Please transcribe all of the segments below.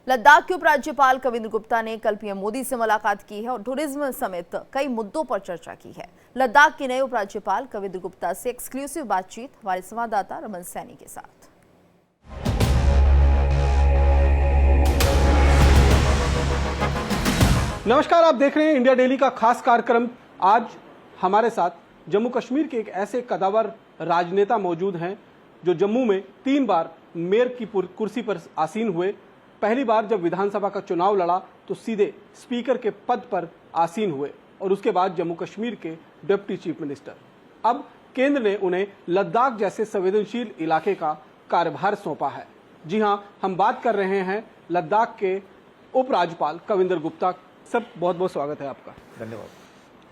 लद्दाख के उपराज्यपाल कविंद्र गुप्ता ने कल पीएम मोदी से मुलाकात की है और टूरिज्म समेत कई मुद्दों पर चर्चा की है। लद्दाख के नए उपराज्यपाल कविंद्र गुप्ता से एक्सक्लूसिव बातचीत हमारे संवाददाता रमन सैनी के साथ। नमस्कार, आप देख रहे हैं इंडिया डेली का खास कार्यक्रम। आज हमारे साथ जम्मू कश्मीर के एक ऐसे कदावर राजनेता मौजूद हैं जो जम्मू में 3 बार मेयर की कुर्सी पर आसीन हुए। पहली बार जब विधानसभा का चुनाव लड़ा तो सीधे स्पीकर के पद पर आसीन हुए और उसके बाद जम्मू कश्मीर के डिप्टी चीफ मिनिस्टर। अब केंद्र ने उन्हें लद्दाख जैसे संवेदनशील इलाके का कार्यभार सौंपा है। जी हां, हम बात कर रहे हैं लद्दाख के उपराज्यपाल कविंद्र गुप्ता। सर, बहुत बहुत स्वागत है आपका। धन्यवाद।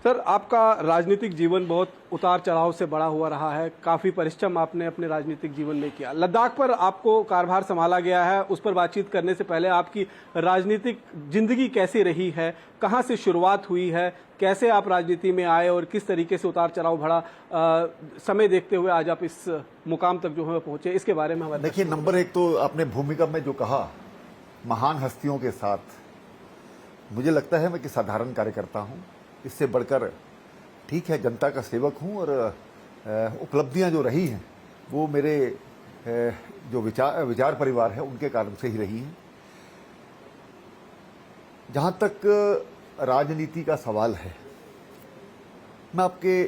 सर, आपका राजनीतिक जीवन बहुत उतार चढ़ाव से बड़ा हुआ रहा है। काफ़ी परिश्रम आपने अपने राजनीतिक जीवन में किया। लद्दाख पर आपको कार्यभार संभाला गया है, उस पर बातचीत करने से पहले आपकी राजनीतिक जिंदगी कैसी रही है, कहां से शुरुआत हुई है, कैसे आप राजनीति में आए और किस तरीके से उतार चढ़ाव भरा समय देखते हुए आज आप इस मुकाम तक जो है पहुंचे, इसके बारे में हमारे। देखिए, नंबर 1 तो आपने भूमिका में जो कहा, महान हस्तियों के साथ, मुझे लगता है मैं कि साधारण कार्यकर्ता हूं। इससे बढ़कर ठीक है, जनता का सेवक हूं और उपलब्धियां जो रही हैं वो मेरे जो विचार परिवार है उनके कारण से ही रही हैं। जहां तक राजनीति का सवाल है, मैं आपके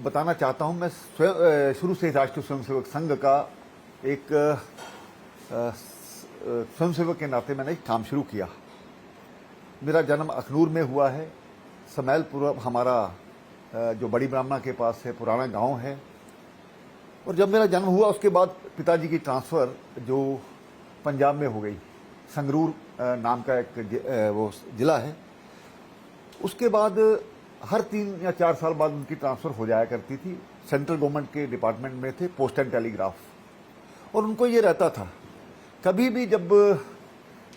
बताना चाहता हूं, मैं शुरू से राष्ट्रीय स्वयंसेवक संघ का एक स्वयंसेवक के नाते मैंने काम शुरू किया। मेरा जन्म अखनूर में हुआ है। समैलपुर हमारा जो बड़ी ब्राह्मणा के पास है, पुराना गांव है। और जब मेरा जन्म हुआ उसके बाद पिताजी की ट्रांसफ़र जो पंजाब में हो गई, संगरूर नाम का एक वो ज़िला है, उसके बाद हर 3 या 4 साल बाद उनकी ट्रांसफ़र हो जाया करती थी। सेंट्रल गवर्नमेंट के डिपार्टमेंट में थे, पोस्ट एंड टेलीग्राफ। और उनको ये रहता था, कभी भी जब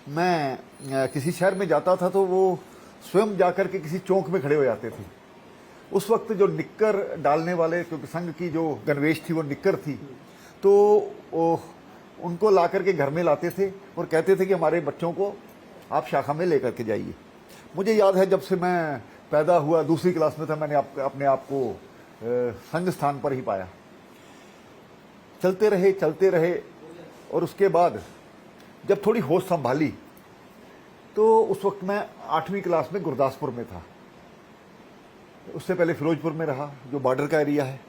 मैं किसी शहर में जाता था तो वो स्वयं जाकर के किसी चौक में खड़े हो जाते थे। उस वक्त जो निक्कर डालने वाले, क्योंकि संघ की जो गणवेश थी वो निक्कर थी, तो उनको ला करके घर में लाते थे और कहते थे कि हमारे बच्चों को आप शाखा में लेकर के जाइए। मुझे याद है, जब से मैं पैदा हुआ, दूसरी क्लास में था, मैंने अपने आप को संघ स्थान पर ही पाया। चलते रहे और उसके बाद जब थोड़ी होश संभाली तो उस वक्त मैं 8वीं क्लास में गुरदासपुर में था। उससे पहले फिरोजपुर में रहा, जो बॉर्डर का एरिया है।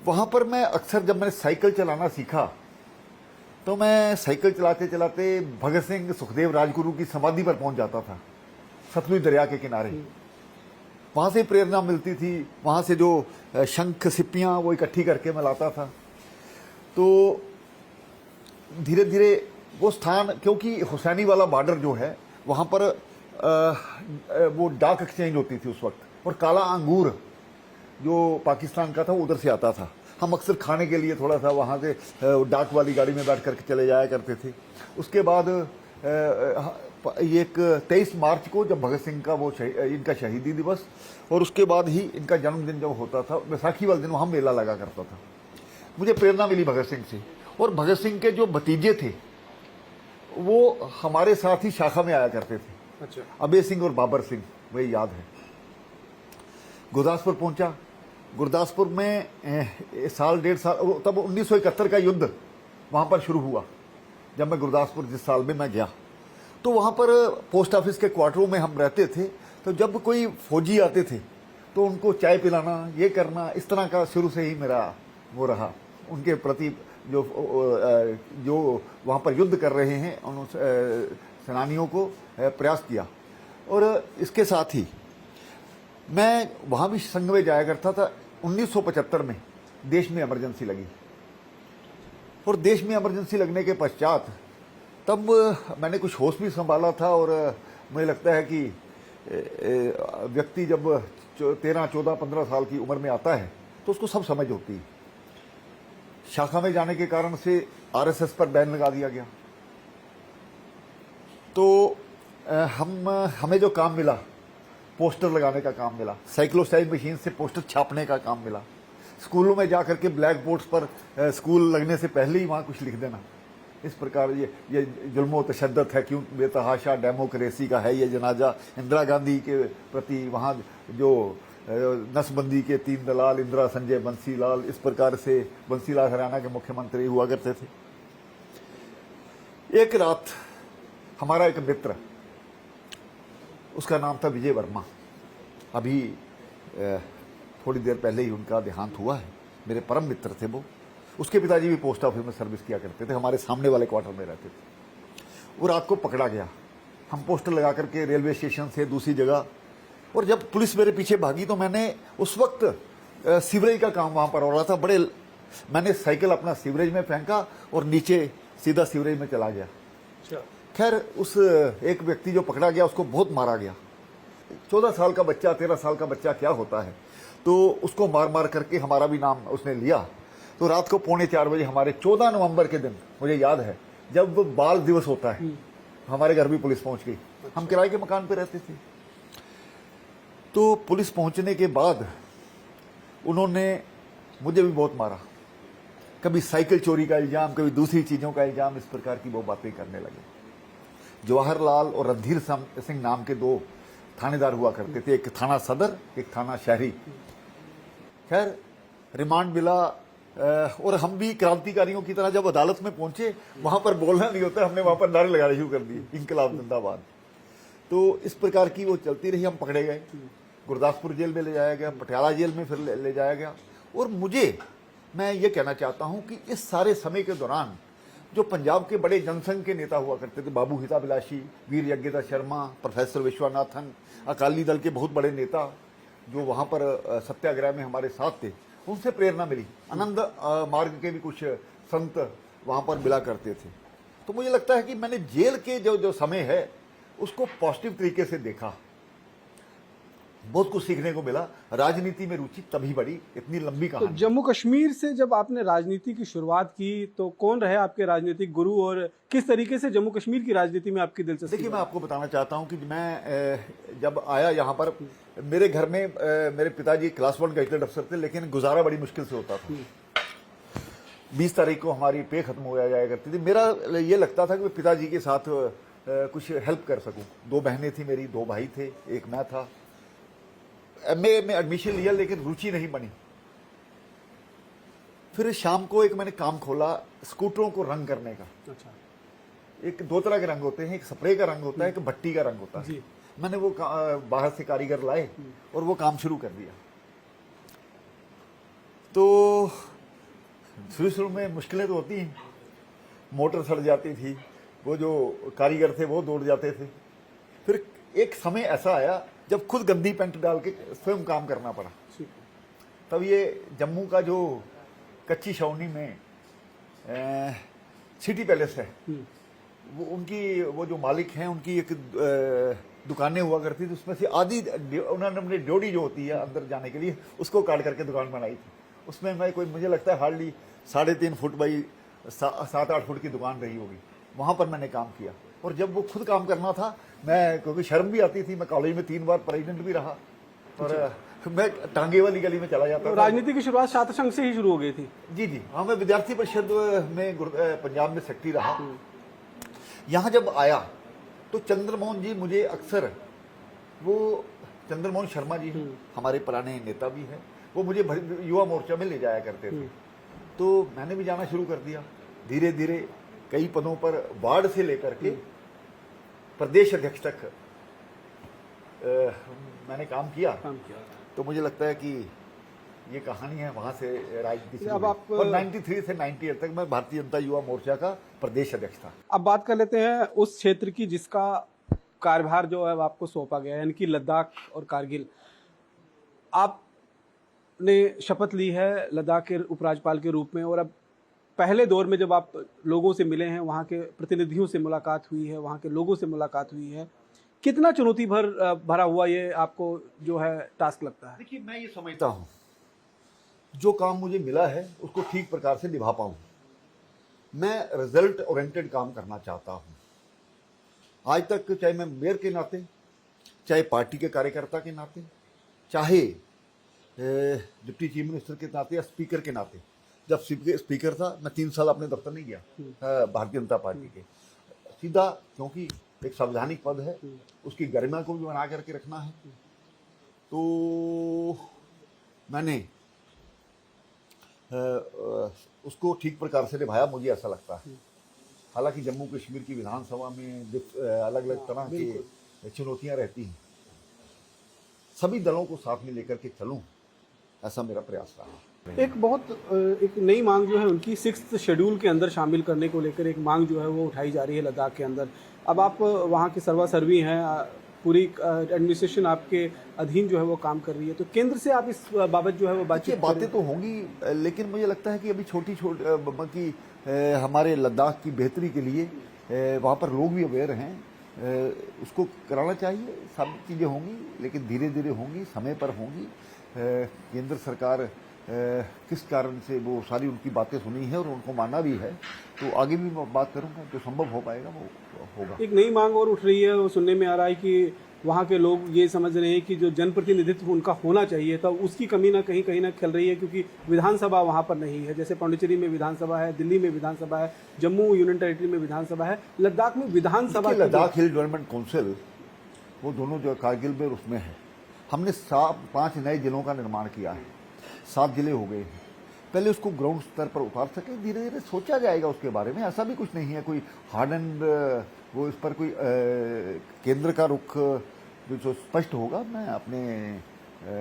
वहां पर मैं अक्सर, जब मैंने साइकिल चलाना सीखा तो मैं साइकिल चलाते चलाते भगत सिंह, सुखदेव, राजगुरु की समाधि पर पहुंच जाता था, सतलुज दरिया के किनारे। वहां से प्रेरणा मिलती थी, वहां से जो शंख सिप्पियां वो इकट्ठी करके मैं लाता था। तो धीरे धीरे वो स्थान, क्योंकि हुसैनी वाला बॉर्डर जो है वहाँ पर वो डाक एक्सचेंज होती थी उस वक्त, और काला अंगूर जो पाकिस्तान का था वो उधर से आता था। हम अक्सर खाने के लिए थोड़ा सा वहाँ से डाक वाली गाड़ी में बैठ करके चले जाया करते थे। उसके बाद ये एक 23 मार्च को जब भगत सिंह का वो इनका शहीदी दिवस, और उसके बाद ही इनका जन्मदिन जब होता था, बैसाखी वाले दिन वहाँ मेला लगा करता था। मुझे प्रेरणा मिली भगत सिंह से। और भगत सिंह के जो भतीजे थे वो हमारे साथ ही शाखा में आया करते थे। अच्छा। अबे सिंह और बाबर सिंह, वही याद है। गुरदासपुर पहुंचा। गुरदासपुर में साल 1.5 साल, तब 1971 का युद्ध वहां पर शुरू हुआ। जब मैं गुरदासपुर जिस साल में मैं गया तो वहां पर पोस्ट ऑफिस के क्वार्टरों में हम रहते थे। तो जब कोई फौजी आते थे तो उनको चाय पिलाना, ये करना, इस तरह का शुरू से ही मेरा वो रहा। उनके प्रति जो वहाँ पर युद्ध कर रहे हैं उन सेनानियों को प्रयास किया। और इसके साथ ही मैं वहाँ भी संघ में जाया करता था। 1975 में देश में इमरजेंसी लगी, और देश में इमरजेंसी लगने के पश्चात तब मैंने कुछ होश भी संभाला था। और मुझे लगता है कि व्यक्ति जब 13, 14, 15 साल की उम्र में आता है तो उसको सब समझ होती है। शाखा में जाने के कारण से आरएसएस पर बैन लगा दिया गया। तो हमें जो काम मिला, पोस्टर लगाने का काम मिला, साइक्लोस्टाइल मशीन से पोस्टर छापने का काम मिला। स्कूलों में जाकर के ब्लैक बोर्ड्स पर स्कूल लगने से पहले ही वहाँ कुछ लिख देना, इस प्रकार ये जुल्म तशद्दुद है, क्यों बेतहाशा डेमोक्रेसी का है ये जनाजा। इंदिरा गांधी के प्रति वहाँ जो नसबंदी के 3 दलाल इंदिरा, संजय, बंसीलाल, इस प्रकार से बंसीलाल हरियाणा के मुख्यमंत्री हुआ करते थे। एक रात हमारा एक मित्र, उसका नाम था विजय वर्मा, अभी थोड़ी देर पहले ही उनका देहांत हुआ है, मेरे परम मित्र थे वो। उसके पिताजी भी पोस्ट ऑफिस में सर्विस किया करते थे, हमारे सामने वाले क्वार्टर में रहते थे। वो रात को पकड़ा गया, हम पोस्टर लगा करके रेलवे स्टेशन से दूसरी जगह, और जब पुलिस मेरे पीछे भागी तो मैंने उस वक्त सीवरेज का काम वहां पर हो रहा था, मैंने साइकिल अपना सीवरेज में फेंका और नीचे सीधा सीवरेज में चला गया। खैर उस एक व्यक्ति जो पकड़ा गया उसको बहुत मारा गया। 14 साल का बच्चा, 13 साल का बच्चा क्या होता है, तो उसको मार मार करके हमारा भी नाम उसने लिया। तो रात को 3:45 बजे हमारे 14 नवंबर के दिन, मुझे याद है, जब बाल दिवस होता है, हमारे घर भी पुलिस पहुंच गई। हम किराए के मकान पे रहते थे। तो पुलिस पहुंचने के बाद उन्होंने मुझे भी बहुत मारा, कभी साइकिल चोरी का इल्जाम, कभी दूसरी चीजों का इल्जाम, इस प्रकार की वो बातें करने लगे। जवाहरलाल और रणधीर सिंह नाम के 2 थानेदार हुआ करते थे, एक थाना सदर, एक थाना शहरी। खैर रिमांड मिला, और हम भी क्रांतिकारियों की तरह जब अदालत में पहुंचे, वहां पर बोलना नहीं होता, हमने वहां पर नारे लगाने शुरू कर दिए, इंकलाब जिंदाबाद। तो इस प्रकार की वो चलती रही। हम पकड़े गए, गुरदासपुर जेल में ले जाया गया, पटियाला जेल में फिर ले जाया गया। और मैं ये कहना चाहता हूं कि इस सारे समय के दौरान जो पंजाब के बड़े जनसंघ के नेता हुआ करते थे, बाबू हिताभिलाषी, वीर यज्ञदास शर्मा, प्रोफेसर विश्वनाथन, अकाली दल के बहुत बड़े नेता जो वहां पर सत्याग्रह में हमारे साथ थे, उनसे प्रेरणा मिली। आनंद मार्ग के भी कुछ संत वहां पर मिला करते थे। तो मुझे लगता है कि मैंने जेल के जो समय है उसको पॉजिटिव तरीके से देखा, बहुत कुछ सीखने को मिला। राजनीति में रुचि तभी बढ़ी, इतनी लंबी तो कहानी। जम्मू कश्मीर से जब आपने राजनीति की शुरुआत की तो कौन रहे आपके राजनीतिक गुरु और किस तरीके से जम्मू कश्मीर की राजनीति में आपकी दिलचस्पी? देखिए, मैं आपको बताना चाहता हूं कि मैं जब आया यहाँ पर, मेरे घर में मेरे पिताजी क्लास 1 गजटेड अफसर थे, लेकिन गुजारा बड़ी मुश्किल से होता था। 20 तारीख को हमारी पे खत्म हो जाया करती थी। मेरा ये लगता था कि मैं पिताजी के साथ कुछ हेल्प कर सकूं। 2 बहनें थी मेरी, 2 भाई थे, एक मैं था। एमए में एडमिशन लिया, लेकिन रुचि नहीं बनी। फिर शाम को एक मैंने काम खोला, स्कूटरों को रंग करने का। अच्छा। एक 2 तरह के रंग होते हैं, एक स्प्रे का रंग होता है, एक भट्टी का रंग होता है। मैंने वो बाहर से कारीगर लाए और वो काम शुरू कर दिया। तो शुरू में मुश्किलें तो होती हैं, मोटर सड़ जाती थी, वो जो कारीगर थे वो दौड़ जाते थे। फिर एक समय ऐसा आया जब खुद गंदी पैंट डाल के स्वयं काम करना पड़ा। तब ये जम्मू का जो कच्ची छावनी में सिटी पैलेस है, वो उनकी वो जो मालिक हैं उनकी एक दुकानें हुआ करती थी, उसमें से आधी उन्होंने अपनी ड्योढ़ी जो होती है अंदर जाने के लिए, उसको काट करके दुकान बनाई थी। उसमें मैं कोई, मुझे लगता है हार्डली 3.5 फुट बाई 7-8 फुट की दुकान रही होगी। वहां पर मैंने काम किया। और जब वो खुद काम करना था, मैं, क्योंकि शर्म भी आती थी, मैं कॉलेज में 3 बार प्रेसिडेंट भी रहा, और मैं टांगे वाली गली में चला जाता था। राजनीति की शुरुआत छात्र संघ से ही शुरू हो गई थी? जी जी हाँ, मैं विद्यार्थी परिषद में पंजाब में सेक्रेटरी रहा। यहाँ जब आया तो चंद्रमोहन जी मुझे अक्सर, वो चंद्रमोहन शर्मा जी हमारे पुराने नेता भी हैं, वो मुझे युवा मोर्चा में ले जाया करते थे। तो मैंने भी जाना शुरू कर दिया। धीरे धीरे कई पदों पर, वार्ड से लेकर के प्रदेश अध्यक्ष तक मैंने काम किया। तो मुझे लगता है कि ये कहानी है वहां से राजनीति शुरू अब आप, और 93 से 98 तक मैं भारतीय जनता युवा मोर्चा का प्रदेश अध्यक्ष था। अब बात कर लेते हैं उस क्षेत्र की जिसका कार्यभार जो है आपको सौंपा गया है, यानी कि लद्दाख और कारगिल। आपने शपथ ली है लद्दाख के उपराज्यपाल के रूप में, और अब पहले दौर में जब आप लोगों से मिले हैं, वहाँ के प्रतिनिधियों से मुलाकात हुई है, वहाँ के लोगों से मुलाकात हुई है, कितना चुनौती भरा हुआ ये आपको जो है टास्क लगता है? देखिए, मैं ये समझता हूँ जो काम मुझे मिला है उसको ठीक प्रकार से निभा पाऊँ। मैं रिजल्ट ओरिएंटेड काम करना चाहता हूँ। आज तक चाहे मैं मेयर के नाते, चाहे पार्टी के कार्यकर्ता के नाते, चाहे डिप्टी चीफ मिनिस्टर के नाते या स्पीकर के नाते, जब स्पीकर था, मैं 3 साल अपने दफ्तर नहीं गया भारतीय जनता पार्टी के, सीधा, क्योंकि एक संवैधानिक पद है, उसकी गरिमा को भी बना करके रखना है। तो मैंने उसको ठीक प्रकार से निभाया, मुझे ऐसा लगता है। हालांकि जम्मू कश्मीर की विधानसभा में अलग अलग तरह की चुनौतियां रहती हैं, सभी दलों को साथ में लेकर के चलूं, ऐसा मेरा प्रयास रहा। एक नई मांग जो है उनकी 6th शेड्यूल के अंदर शामिल करने को लेकर एक मांग जो है वो उठाई जा रही है लद्दाख के अंदर। अब आप वहाँ के सर्वासर्वी हैं, पूरी एडमिनिस्ट्रेशन आपके अधीन जो है वो काम कर रही है, तो केंद्र से आप इस बाबत जो है वो बातें तो होंगी, लेकिन मुझे लगता है कि अभी छोटी हमारे लद्दाख की बेहतरी के लिए वहाँ पर लोग भी अवेयर हैं, उसको कराना चाहिए। सब चीज़ें होंगी, लेकिन धीरे धीरे होंगी, समय पर होंगी। केंद्र सरकार किस कारण से वो सारी उनकी बातें सुनी है और उनको माना भी है, तो आगे भी मैं बात करूंगा, जो संभव हो पाएगा वो होगा। एक नई मांग और उठ रही है, वो सुनने में आ रहा है कि वहाँ के लोग ये समझ रहे हैं कि जो जनप्रतिनिधित्व उनका होना चाहिए था, उसकी कमी ना कहीं ना खल रही है, क्योंकि विधानसभा वहाँ पर नहीं है। जैसे पांडिचेरी में विधानसभा है, दिल्ली में विधानसभा है, जम्मू यूनियन टेरिटरी में विधानसभा है, लद्दाख में विधानसभा। लद्दाख हिल डेवलपमेंट काउंसिल, वो दोनों जो कारगिल में उसमें है। हमने 5 नए जिलों का निर्माण किया है, 7 जिले हो गए हैं। पहले उसको ग्राउंड स्तर पर उतार सके, धीरे धीरे सोचा जाएगा उसके बारे में। ऐसा भी कुछ नहीं है कोई हार्ड एंड वो इस पर कोई केंद्र का रुख जो स्पष्ट होगा, मैं अपने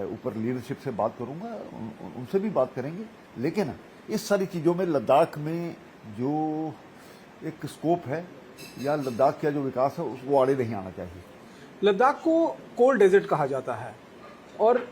ऊपर लीडरशिप से बात करूंगा, उनसे भी बात करेंगे। लेकिन इस सारी चीज़ों में लद्दाख में जो एक स्कोप है या लद्दाख का जो विकास है उसको आड़े नहीं आना चाहिए। लद्दाख को कोल्ड डेजर्ट कहा जाता है, और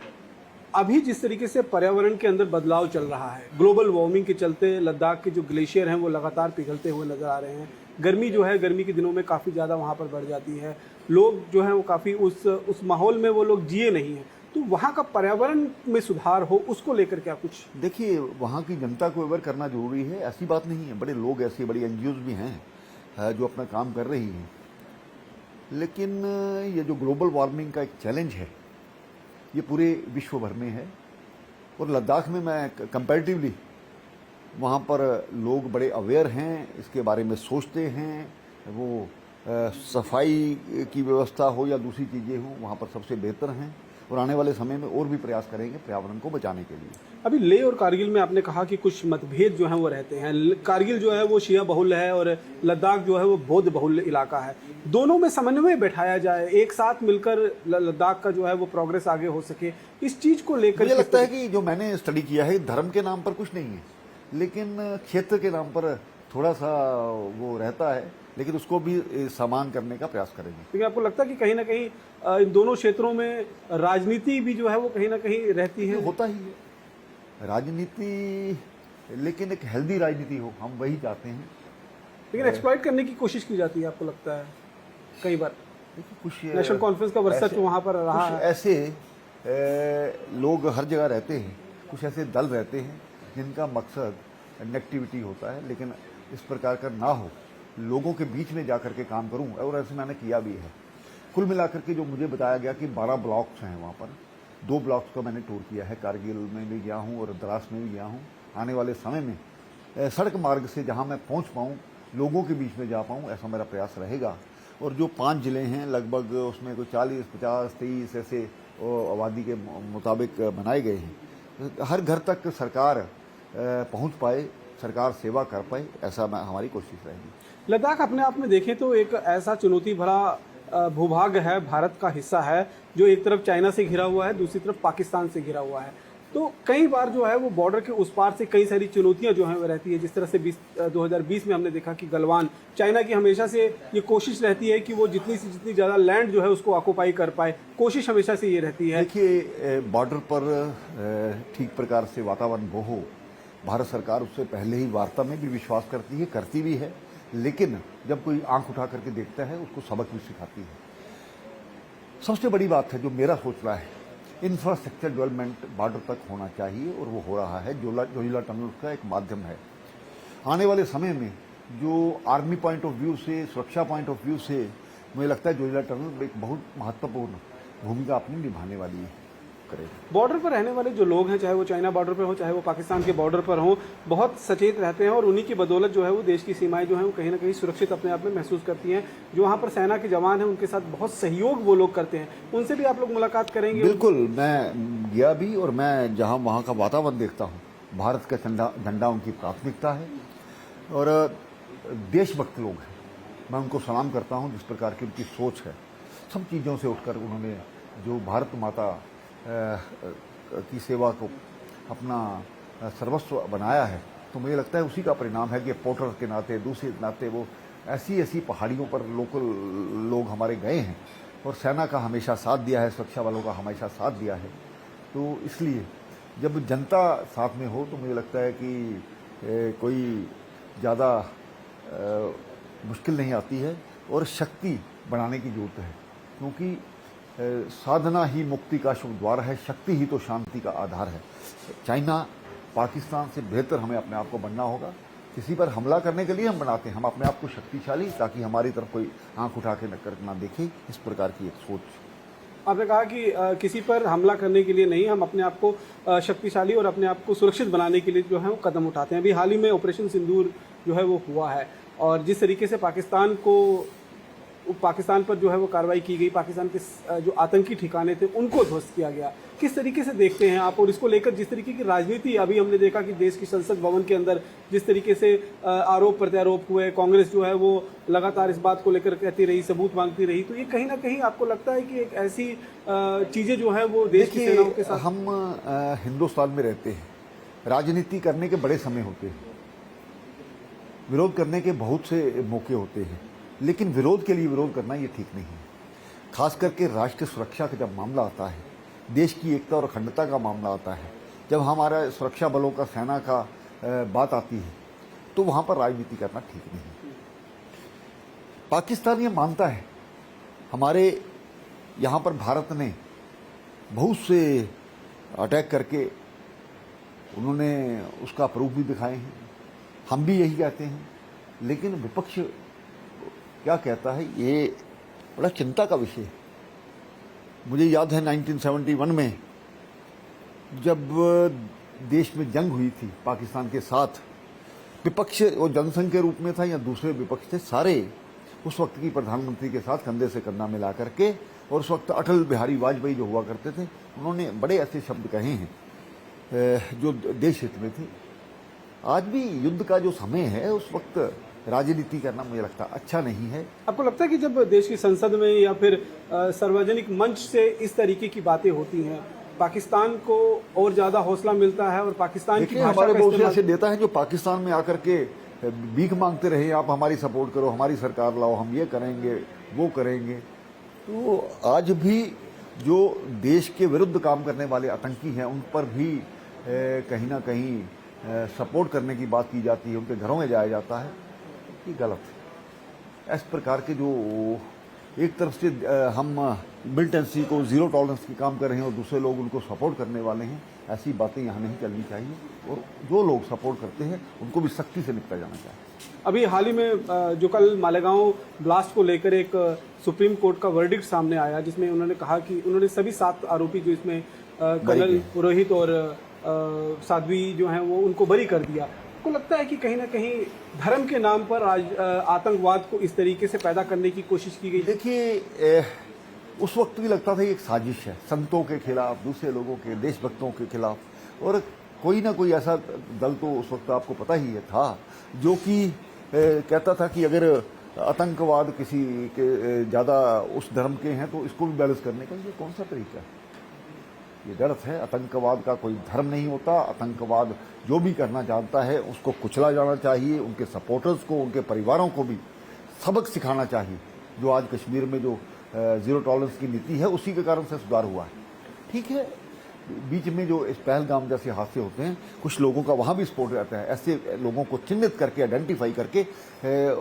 अभी जिस तरीके से पर्यावरण के अंदर बदलाव चल रहा है, ग्लोबल वार्मिंग के चलते लद्दाख के जो ग्लेशियर हैं वो लगातार पिघलते हुए नजर आ रहे हैं। गर्मी जो है, गर्मी के दिनों में काफ़ी ज़्यादा वहाँ पर बढ़ जाती है। लोग जो हैं वो काफ़ी उस माहौल में वो लोग जिए नहीं हैं। तो वहाँ का पर्यावरण में सुधार हो, उसको लेकर क्या कुछ? देखिए, वहाँ की जनता को अवेयर करना जरूरी है, ऐसी बात नहीं है। बड़े लोग ऐसे, बड़ी एनजीओज भी हैं जो अपना काम कर रही हैं। लेकिन ये जो ग्लोबल वार्मिंग का एक चैलेंज है, ये पूरे विश्व भर में है। और लद्दाख में मैं कंपैरेटिवली वहाँ पर लोग बड़े अवेयर हैं, इसके बारे में सोचते हैं। वो सफाई की व्यवस्था हो या दूसरी चीज़ें हों, वहाँ पर सबसे बेहतर हैं। और आने वाले समय में और भी प्रयास करेंगे पर्यावरण को बचाने के लिए। अभी लेह और कारगिल में आपने कहा कि कुछ मतभेद जो हैं वो रहते हैं। कारगिल जो है वो शिया बहुल है और लद्दाख जो है वो बौद्ध बहुल इलाका है। दोनों में समन्वय बैठाया जाए, एक साथ मिलकर लद्दाख का जो है वो प्रोग्रेस आगे हो सके, इस चीज़ को लेकर मुझे लगता है कि जो मैंने स्टडी किया है, धर्म के नाम पर कुछ नहीं है, लेकिन क्षेत्र के नाम पर थोड़ा सा वो रहता है, लेकिन उसको भी समान करने का प्रयास करेंगे। लेकिन आपको लगता है कि कहीं ना कहीं इन दोनों क्षेत्रों में राजनीति भी जो है वो कहीं ना कहीं रहती है? होता ही है राजनीति, लेकिन एक हेल्दी राजनीति हो, हम वही चाहते हैं। लेकिन एक्सप्लॉइट करने की कोशिश की जाती है, आपको लगता है कई बार? कुछ नेशनल कॉन्फ्रेंस का वर्चस्व वहाँ पर रहा है। ऐसे लोग हर जगह रहते हैं, कुछ ऐसे दल रहते हैं जिनका मकसद नेगेटिविटी होता है, लेकिन इस प्रकार का ना हो, लोगों के बीच में जाकर के काम करूं, और ऐसे मैंने किया भी है। कुल मिलाकर के जो मुझे बताया गया कि 12 ब्लॉक्स हैं वहाँ पर, 2 ब्लॉक्स का मैंने टूर किया है, कारगिल में भी गया हूँ और द्रास में भी गया हूँ। आने वाले समय में सड़क मार्ग से जहाँ मैं पहुँच पाऊँ, लोगों के बीच में जा पाऊँ, ऐसा मेरा प्रयास रहेगा। और जो 5 जिले हैं लगभग, उसमें कोई 40, 50, 23 ऐसे आबादी के मुताबिक बनाए गए हैं। हर घर तक सरकार पहुँच पाए, सरकार सेवा कर पाए, ऐसा हमारी कोशिश रहेगी। लद्दाख अपने आप में देखें तो एक ऐसा चुनौती भरा भूभाग है, भारत का हिस्सा है, जो एक तरफ चाइना से घिरा हुआ है, दूसरी तरफ पाकिस्तान से घिरा हुआ है। तो कई बार जो है वो बॉर्डर के उस पार से कई सारी चुनौतियां जो हैं वो रहती है। जिस तरह से 2020 में हमने देखा कि गलवान, चाइना की हमेशा से ये कोशिश रहती है कि वो जितनी से जितनी ज़्यादा लैंड जो है उसको ऑक्युपाई कर पाए, कोशिश हमेशा से ये रहती है। देखिए, बॉर्डर पर ठीक प्रकार से वातावरण वो हो, भारत सरकार उससे पहले ही वार्ता में भी विश्वास करती है, करती भी है, लेकिन जब कोई आंख उठा करके देखता है उसको सबक भी सिखाती है। सबसे बड़ी बात है जो मेरा सोचना है, इंफ्रास्ट्रक्चर डेवलपमेंट बॉर्डर तक होना चाहिए, और वो हो रहा है। जोजिला टनल का एक माध्यम है। आने वाले समय में जो आर्मी पॉइंट ऑफ व्यू से, सुरक्षा पॉइंट ऑफ व्यू से, मुझे लगता है जोजिला टनल एक बहुत महत्वपूर्ण भूमिका अपनी निभाने वाली है। करेगा। बॉर्डर पर रहने वाले जो लोग हैं, चाहे वो चाइना बॉर्डर पर हो, चाहे वो पाकिस्तान के बॉर्डर पर हो, बहुत सचेत रहते हैं और उन्हीं की बदौलत जो है वो देश की सीमाएं जो हैं वो कहीं ना कहीं सुरक्षित अपने आप में महसूस करती हैं। जो वहाँ पर सेना के जवान हैं उनके साथ बहुत सहयोग वो लोग करते हैं, उनसे भी आप लोग मुलाकात करेंगे? बिल्कुल, मैं गया भी और मैं जहाँ वहाँ का वातावरण देखता हूँ, भारत का झंडा उनकी प्राथमिकता है और देशभक्त लोग हैं। मैं उनको सलाम करता हूँ जिस प्रकार की उनकी सोच है। सब चीज़ों से उठकर उन्होंने जो भारत माता की सेवा को अपना सर्वस्व बनाया है, तो मुझे लगता है उसी का परिणाम है कि पोर्टर के नाते, दूसरे नाते वो ऐसी पहाड़ियों पर लोकल लोग हमारे गए हैं और सेना का हमेशा साथ दिया है, सुरक्षा वालों का हमेशा साथ दिया है। तो इसलिए जब जनता साथ में हो तो मुझे लगता है कि कोई ज़्यादा मुश्किल नहीं आती है और शक्ति बढ़ाने की जरूरत है, क्योंकि साधना ही मुक्ति का शुभ द्वार है, शक्ति ही तो शांति का आधार है। चाइना पाकिस्तान से बेहतर हमें अपने आप को बनना होगा। किसी पर हमला करने के लिए हम बनाते हैं, हम अपने आप को शक्तिशाली, ताकि हमारी तरफ कोई आंख उठा के ना देखे, इस प्रकार की एक सोच। आपने कहा कि किसी पर हमला करने के लिए नहीं, हम अपने आप को शक्तिशाली और अपने आप को सुरक्षित बनाने के लिए जो है वो कदम उठाते हैं। अभी हाल ही में ऑपरेशन सिंदूर जो है वो हुआ है और जिस तरीके से पाकिस्तान पर जो है वो कार्रवाई की गई, पाकिस्तान के जो आतंकी ठिकाने थे उनको ध्वस्त किया गया, किस तरीके से देखते हैं आप? और इसको लेकर जिस तरीके की राजनीति अभी हमने देखा कि देश की संसद भवन के अंदर जिस तरीके से आरोप प्रत्यारोप हुए, कांग्रेस जो है वो लगातार इस बात को लेकर कहती रही, सबूत मांगती रही, तो ये कहीं ना कहीं आपको लगता है कि एक ऐसी चीजें जो है वो देश की सेनाओं के साथ? हम हिंदुस्तान में रहते हैं, राजनीति करने के बड़े समय होते हैं, विरोध करने के बहुत से मौके होते हैं, लेकिन विरोध के लिए विरोध करना ये ठीक नहीं है। खास करके राष्ट्रीय सुरक्षा का जब मामला आता है, देश की एकता और अखंडता का मामला आता है, जब हमारा सुरक्षा बलों का, सेना का बात आती है, तो वहां पर राजनीति करना ठीक नहीं है। पाकिस्तान ये मानता है, हमारे यहाँ पर भारत ने बहुत से अटैक करके उन्होंने उसका प्रूफ भी दिखाए हैं, हम भी यही कहते हैं, लेकिन विपक्ष क्या कहता है ये बड़ा चिंता का विषय है। मुझे याद है 1971 में जब देश में जंग हुई थी पाकिस्तान के साथ, विपक्ष वो जनसंघ के रूप में था या दूसरे विपक्ष थे, सारे उस वक्त की प्रधानमंत्री के साथ कंधे से कंधा मिला करके, और उस वक्त अटल बिहारी वाजपेयी जो हुआ करते थे, उन्होंने बड़े ऐसे शब्द कहे हैं जो देश हित में थे। आज भी युद्ध का जो समय है उस वक्त राजनीति करना मुझे लगता अच्छा नहीं है। आपको लगता है कि जब देश की संसद में या फिर सार्वजनिक मंच से इस तरीके की बातें होती हैं, पाकिस्तान को और ज्यादा हौसला मिलता है और पाकिस्तान की भाषा हमारे का बहुत से इस्तेमाल? ऐसे नेता हैं जो पाकिस्तान में आकर के भीख मांगते रहे, आप हमारी सपोर्ट करो, हमारी सरकार लाओ, हम ये करेंगे वो करेंगे। तो आज भी जो देश के विरुद्ध काम करने वाले आतंकी हैं उन पर भी कहीं ना कहीं सपोर्ट करने की बात की जाती है, उनके घरों में जाया जाता है, ये गलत है। इस प्रकार के जो एक तरफ से हम मिलिटेंसी को जीरो टॉलरेंस की काम कर रहे हैं और दूसरे लोग उनको सपोर्ट करने वाले हैं, ऐसी बातें यहाँ नहीं चलनी चाहिए, और जो लोग सपोर्ट करते हैं उनको भी सख्ती से निपटा जाना चाहिए। अभी हाल ही में जो कल मालेगांव ब्लास्ट को लेकर एक सुप्रीम कोर्ट का वर्डिक्ट सामने आया, जिसमें उन्होंने कहा कि उन्होंने सभी 7 आरोपी जो इसमें कर्नल पुरोहित और साध्वी जो हैं वो उनको बरी कर दिया। को लगता है कि कहीं ना कहीं धर्म के नाम पर आज आतंकवाद को इस तरीके से पैदा करने की कोशिश की गई? देखिए, उस वक्त भी लगता था ये एक साजिश है, संतों के खिलाफ, दूसरे लोगों के, देशभक्तों के खिलाफ, और कोई ना कोई ऐसा दल तो उस वक्त आपको पता ही है था जो कि कहता था कि अगर आतंकवाद किसी के ज़्यादा उस धर्म के हैं तो इसको भी बैलेंस करने का ये कौन सा तरीका है? ये गलत है। आतंकवाद का कोई धर्म नहीं होता। आतंकवाद जो भी करना चाहता है उसको कुचला जाना चाहिए, उनके सपोर्टर्स को, उनके परिवारों को भी सबक सिखाना चाहिए। जो आज कश्मीर में जो जीरो टॉलरेंस की नीति है उसी के कारण से सुधार हुआ है। ठीक है, बीच में जो इस पहलगाम जैसे हादसे होते हैं, कुछ लोगों का वहां भी सपोर्ट रहता है। ऐसे लोगों को चिन्हित करके, आइडेंटिफाई करके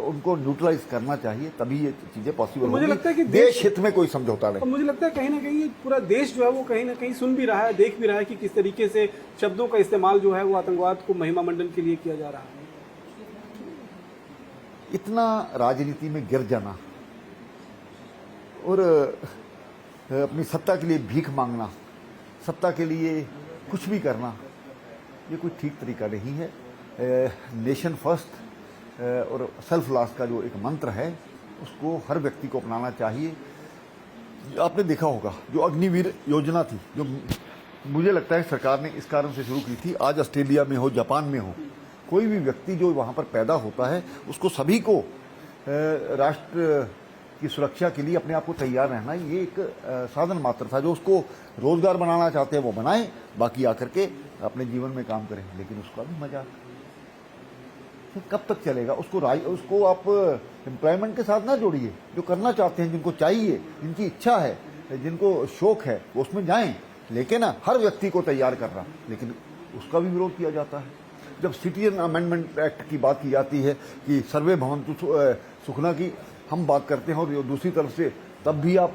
उनको न्यूट्रलाइज करना चाहिए, तभी ये चीजें पॉसिबल होंगी। मुझे लगता है कि देश हित में कोई समझौता नहीं। मुझे लगता है कहीं ना कहीं पूरा देश जो है वो कहीं ना कहीं सुन भी रहा है, देख भी रहा है कि किस तरीके से शब्दों का इस्तेमाल जो है वो आतंकवाद को महिमा मंडन के लिए किया जा रहा है। इतना राजनीति में गिर जाना और अपनी सत्ता के लिए भीख मांगना, सत्ता के लिए कुछ भी करना ये कोई ठीक तरीका नहीं है। नेशन फर्स्ट और सेल्फ लास्ट का जो एक मंत्र है उसको हर व्यक्ति को अपनाना चाहिए। आपने देखा होगा जो अग्निवीर योजना थी, जो मुझे लगता है सरकार ने इस कारण से शुरू की थी, आज ऑस्ट्रेलिया में हो, जापान में हो, कोई भी व्यक्ति जो वहाँ पर पैदा होता है उसको सभी को राष्ट्र की सुरक्षा के लिए अपने आप को तैयार रहना, ये एक साधन मात्र था। जो उसको रोजगार बनाना चाहते हैं वो बनाएं, बाकी आकर के अपने जीवन में काम करें। लेकिन उसका भी मजाक तो कब तक चलेगा? उसको आप एम्प्लॉयमेंट के साथ ना जोड़िए। जो करना चाहते हैं, जिनको चाहिए, जिनकी इच्छा है, जिनको शौक है, वो उसमें जाएं। लेकिन हर व्यक्ति को तैयार करना, लेकिन उसका भी विरोध किया जाता है। जब सिटीजन अमेंडमेंट एक्ट की बात की जाती है कि सर्वे भवन्तु सुखना की हम बात करते हैं, और दूसरी तरफ से तब भी आप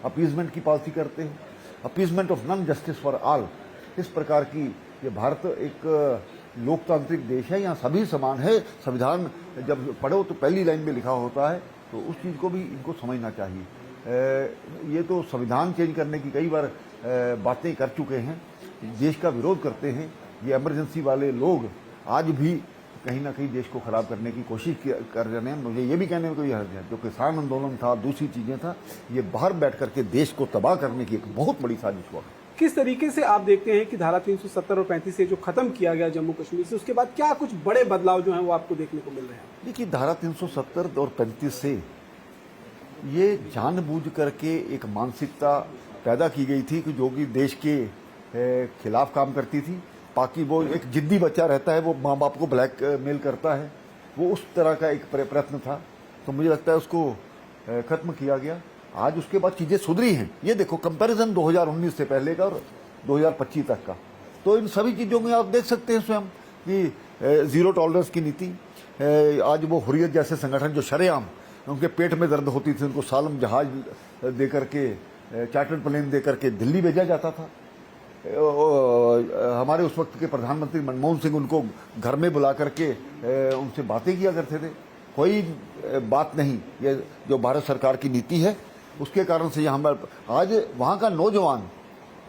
अपीजमेंट की पॉलिसी करते हैं, appeasement of non justice for all. इस प्रकार की ये भारत एक लोकतांत्रिक देश है, यहाँ सभी समान है। संविधान जब पढ़ो तो पहली लाइन में लिखा होता है, तो उस चीज़ को भी इनको समझना चाहिए। ये तो संविधान चेंज करने की कई बार बातें कर चुके हैं, देश का विरोध करते हैं। ये इमरजेंसी वाले लोग आज भी कहीं ना कहीं देश को खराब करने की कोशिश कर रहे हैं। मुझे ये भी कहने में कोई हर्ज है, जो किसान आंदोलन था, दूसरी चीज़ें था, ये बाहर बैठ करके देश को तबाह करने की एक बहुत बड़ी साजिश हुआ। किस तरीके से आप देखते हैं कि धारा 370 और 35 से जो खत्म किया गया जम्मू कश्मीर से, उसके बाद क्या कुछ बड़े बदलाव जो हैं वो आपको देखने को मिल रहे हैं? देखिए, धारा 370 और 35 से ये जानबूझ करके एक मानसिकता पैदा की गई थी कि जो कि देश के खिलाफ काम करती थी। बाकी वो एक जिद्दी बच्चा रहता है, वो माँ बाप को ब्लैकमेल करता है, वो उस तरह का एक प्रयत्न था। तो मुझे लगता है उसको खत्म किया गया। आज उसके बाद चीज़ें सुधरी हैं। ये देखो कंपैरिजन 2019 से पहले का और 2025 तक का, तो इन सभी चीज़ों में आप देख सकते हैं स्वयं कि जीरो टॉलरेंस की नीति। आज वो हुर्रियत जैसे संगठन जो शरेआम उनके पेट में दर्द होती थी, उनको सालम जहाज दे करके, चार्टर्ड प्लेन दे करके दिल्ली भेजा जाता था। हमारे उस वक्त के प्रधानमंत्री मनमोहन सिंह उनको घर में बुला करके उनसे बातें किया करते थे। कोई बात नहीं, ये जो भारत सरकार की नीति है उसके कारण से यहाँ आज वहाँ का नौजवान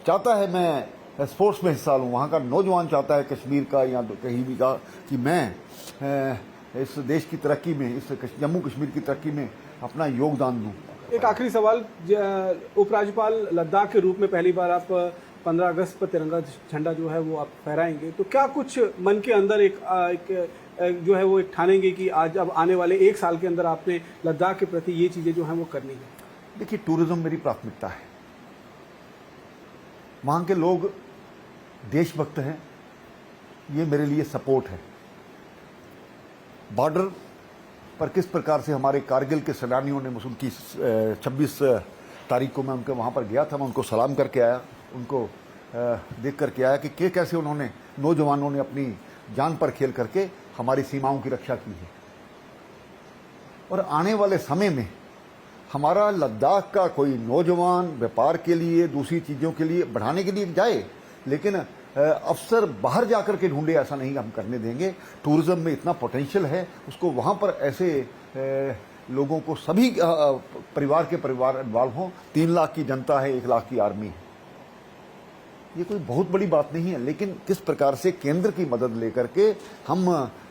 चाहता है मैं स्पोर्ट्स में हिस्सा लूँ। वहाँ का नौजवान चाहता है कश्मीर का या कहीं भी का कि मैं इस देश की तरक्की में, इस जम्मू कश्मीर की तरक्की में अपना योगदान दूँ। एक आखिरी सवाल, उपराज्यपाल लद्दाख के रूप में पहली बार आप 15 अगस्त पर तिरंगा झंडा जो है वो आप फहराएंगे, तो क्या कुछ मन के अंदर एक जो है वो एक ठानेंगे कि आज अब आने वाले 1 साल के अंदर आपने लद्दाख के प्रति ये चीज़ें जो हैं वो करनी है? देखिए, टूरिज्म मेरी प्राथमिकता है। वहाँ के लोग देशभक्त हैं, ये मेरे लिए सपोर्ट है। बॉर्डर पर किस प्रकार से हमारे कारगिल के सेनानियों ने, उनकी 26 तारीख को मैं उनके वहाँ पर गया था, मैं उनको सलाम करके आया, उनको देख करके आया कि कैसे उन्होंने, नौजवानों ने अपनी जान पर खेल करके हमारी सीमाओं की रक्षा की है। और आने वाले समय में हमारा लद्दाख का कोई नौजवान व्यापार के लिए, दूसरी चीज़ों के लिए बढ़ाने के लिए जाए, लेकिन अफसर बाहर जाकर के ढूंढे, ऐसा नहीं हम करने देंगे। टूरिज्म में इतना पोटेंशियल है, उसको वहाँ पर ऐसे लोगों को, सभी परिवार के परिवार इन्वॉल्व हों। 3 लाख की जनता है, 1 लाख की आर्मी है, ये कोई बहुत बड़ी बात नहीं है। लेकिन किस प्रकार से केंद्र की मदद लेकर के हम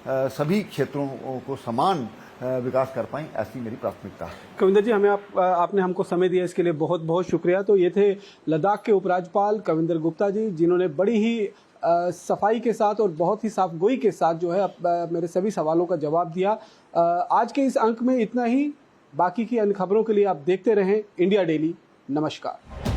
सभी क्षेत्रों को समान विकास कर पाएं, ऐसी मेरी प्राथमिकता है। कविंदर जी, आपने हमको समय दिया, इसके लिए बहुत बहुत शुक्रिया। तो ये थे लद्दाख के उपराज्यपाल कविंदर गुप्ता जी, जिन्होंने बड़ी ही सफाई के साथ और बहुत ही साफ गोई के साथ जो है मेरे सभी सवालों का जवाब दिया। आज के इस अंक में इतना ही। बाकी की अन्य खबरों के लिए आप देखते रहें इंडिया डेली। नमस्कार।